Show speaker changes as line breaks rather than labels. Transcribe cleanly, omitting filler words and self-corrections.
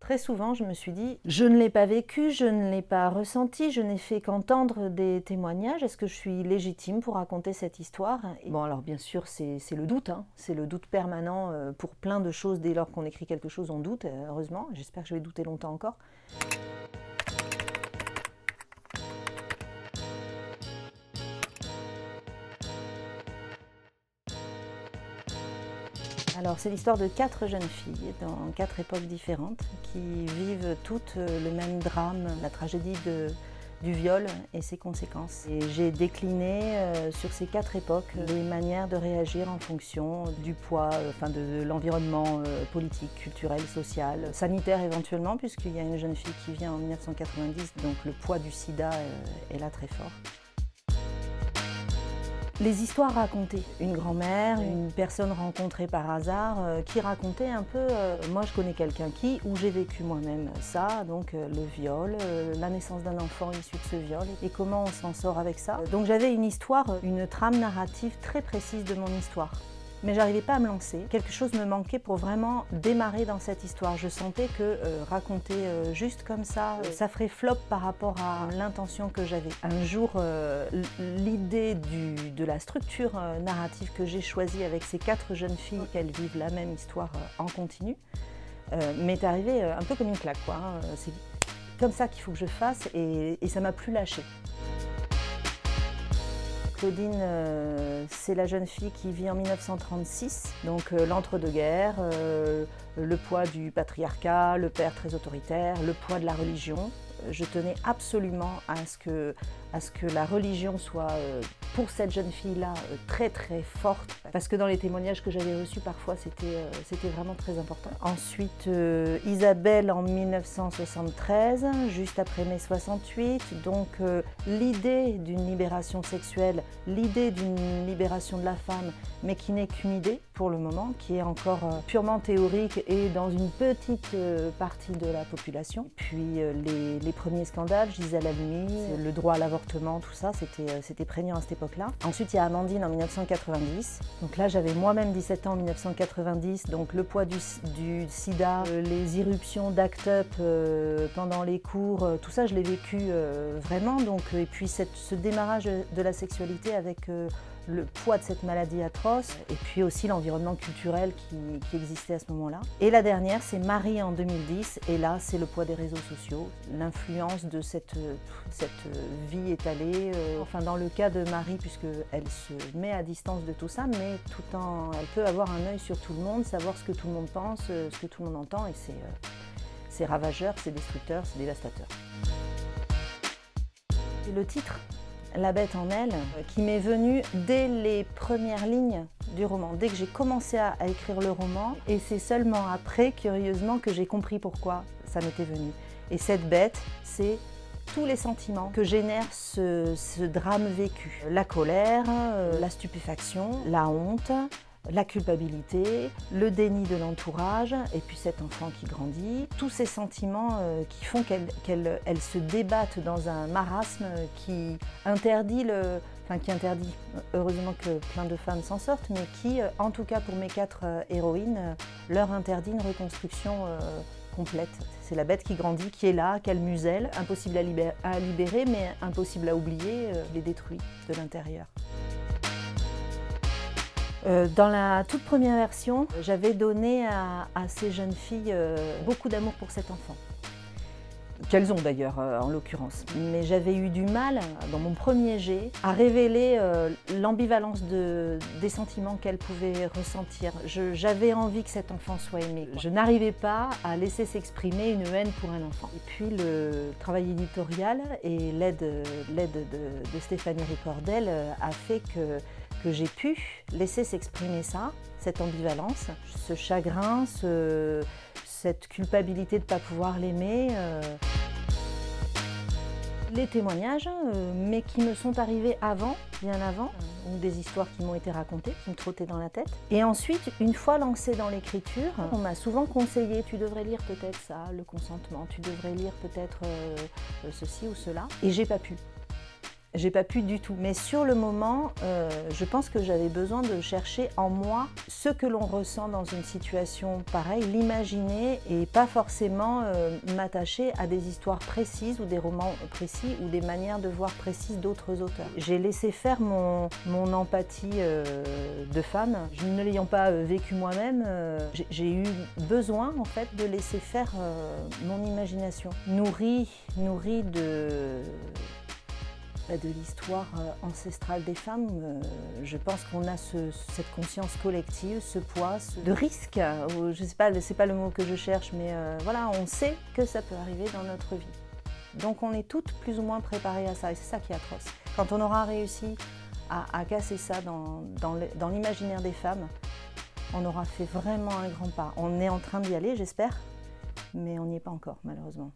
Très souvent, je me suis dit, je ne l'ai pas vécu, je ne l'ai pas ressenti, je n'ai fait qu'entendre des témoignages. Est-ce que je suis légitime pour raconter cette histoire? Et bon, alors bien sûr, c'est le doute, hein. C'est le doute permanent pour plein de choses. Dès lors qu'on écrit quelque chose, on doute, heureusement. J'espère que je vais douter longtemps encore. Alors, c'est l'histoire de 4 jeunes filles dans 4 époques différentes qui vivent toutes le même drame, la tragédie du viol et ses conséquences. Et j'ai décliné sur ces 4 époques les manières de réagir en fonction du poids, de l'environnement politique, culturel, social, sanitaire éventuellement, puisqu'il y a une jeune fille qui vient en 1990, donc le poids du sida est là très fort. Les histoires racontées. Une grand-mère, une personne rencontrée par hasard qui racontait un peu moi je connais quelqu'un qui, ou j'ai vécu moi-même ça, donc le viol, la naissance d'un enfant issu de ce viol et comment on s'en sort avec ça. Donc j'avais une histoire, une trame narrative très précise de mon histoire. Mais j'arrivais pas à me lancer. Quelque chose me manquait pour vraiment démarrer dans cette histoire. Je sentais que raconter juste comme ça, ça ferait flop par rapport à l'intention que j'avais. Un jour, l'idée de la structure narrative que j'ai choisie avec ces 4 jeunes filles, qu'elles vivent la même histoire en continu, m'est arrivée un peu comme une claque, quoi, hein. C'est comme ça qu'il faut que je fasse et ça m'a plus lâchée. Claudine, c'est la jeune fille qui vit en 1936, donc l'entre-deux-guerres, le poids du patriarcat, le père très autoritaire, le poids de la religion. Je tenais absolument à ce que la religion soit, pour cette jeune fille-là, très très forte. Parce que dans les témoignages que j'avais reçus, parfois, c'était vraiment très important. Ensuite, Isabelle en 1973, juste après mai 68. Donc, l'idée d'une libération sexuelle, l'idée d'une libération de la femme, mais qui n'est qu'une idée pour le moment, qui est encore purement théorique et dans une petite partie de la population. Puis, les premiers scandales, Gisèle Halimi, le droit à l'avortement, tout ça, c'était prégnant à cette époque-là. Ensuite, il y a Amandine en 1990. Donc là, j'avais moi-même 17 ans en 1990, donc le poids du sida, les irruptions d'Act Up pendant les cours, tout ça, je l'ai vécu vraiment. Donc, et puis ce démarrage de la sexualité avec le poids de cette maladie atroce, et puis aussi l'environnement culturel qui existait à ce moment-là. Et la dernière, c'est Marie en 2010, et là, c'est le poids des réseaux sociaux, l'influence de cette vie étalée. Enfin, dans le cas de Marie, puisqu'elle se met à distance de tout ça, mais tout en, elle peut avoir un œil sur tout le monde, savoir ce que tout le monde pense, ce que tout le monde entend, et c'est ravageur, c'est destructeur, c'est dévastateur. Et le titre, La bête en elle, qui m'est venue dès les premières lignes du roman, dès que j'ai commencé à écrire le roman, et c'est seulement après, curieusement, que j'ai compris pourquoi ça m'était venu. Et cette bête, c'est tous les sentiments que génère ce drame vécu. La colère, la stupéfaction, la honte, la culpabilité, le déni de l'entourage, et puis cet enfant qui grandit. Tous ces sentiments qui font qu'elle se débatte dans un marasme qui interdit heureusement que plein de femmes s'en sortent, mais qui, en tout cas pour mes 4 héroïnes, leur interdit une reconstruction complète. C'est la bête qui grandit, qui est là, qu'elle muselle, impossible à libérer, mais impossible à oublier, les détruit de l'intérieur. Dans la toute première version, j'avais donné à ces jeunes filles beaucoup d'amour pour cet enfant. Qu'elles ont d'ailleurs en l'occurrence. Mais j'avais eu du mal, dans mon premier jet, à révéler l'ambivalence des sentiments qu'elles pouvaient ressentir. J'avais envie que cet enfant soit aimé. Je n'arrivais pas à laisser s'exprimer une haine pour un enfant. Et puis le travail éditorial et l'aide de Stéphanie Ricordel a fait que j'ai pu laisser s'exprimer ça, cette ambivalence, ce chagrin, cette culpabilité de ne pas pouvoir l'aimer. Les témoignages, mais qui me sont arrivés avant, bien avant, ou des histoires qui m'ont été racontées, qui me trottaient dans la tête. Et ensuite, une fois lancée dans l'écriture, on m'a souvent conseillé, tu devrais lire peut-être ça, le consentement, tu devrais lire peut-être ceci ou cela. Et j'ai pas pu. J'ai pas pu du tout. Mais sur le moment, je pense que j'avais besoin de chercher en moi ce que l'on ressent dans une situation pareille, l'imaginer et pas forcément m'attacher à des histoires précises ou des romans précis ou des manières de voir précises d'autres auteurs. J'ai laissé faire mon empathie de femme. Je ne l'ayant pas vécu moi-même, j'ai eu besoin en fait de laisser faire mon imagination, nourrie de l'histoire ancestrale des femmes. Je pense qu'on a cette conscience collective, ce poids, de risque. Je sais pas, c'est pas le mot que je cherche, mais voilà, on sait que ça peut arriver dans notre vie. Donc on est toutes plus ou moins préparées à ça, et c'est ça qui est atroce. Quand on aura réussi à casser ça dans l'imaginaire des femmes, on aura fait vraiment un grand pas. On est en train d'y aller, j'espère, mais on n'y est pas encore, malheureusement.